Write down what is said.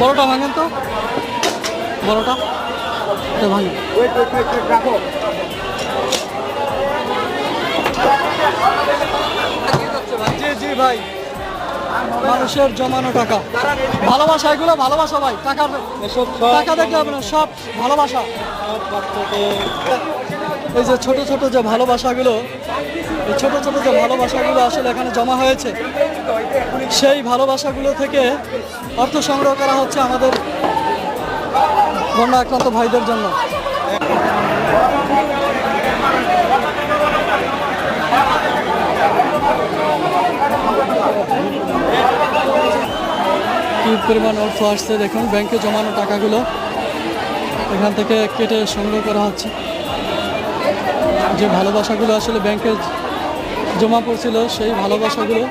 বড়টা ভাঙেন তো, বড়টা এটা ভাঙেন। জি জি ভাই, মানুষের জমানো টাকা, ভালোবাসা, এগুলো ভালোবাসা ভাই। টাকার টাকা দেখলে হবে না, সব ভালোবাসা। এই যে ছোট ছোট যে ভালোবাসাগুলো, এই ছোট ছোট যে ভালোবাসাগুলো আসলে এখানে জমা হয়েছে, সেই ভালোবাসাগুলো থেকে অর্থ সংগ্রহ করা হচ্ছে আমাদের বন্যা আক্রান্ত ভাইদের জন্য। কি পরিমাণ অর্থ আসছে দেখুন, ব্যাংকে জমানো টাকাগুলো এখান থেকে কেটে সংগ্রহ করা হচ্ছে। যে ভালোবাসাগুলো আসলে ব্যাংকে জমা পড়ছিল, সেই ভালোবাসাগুলো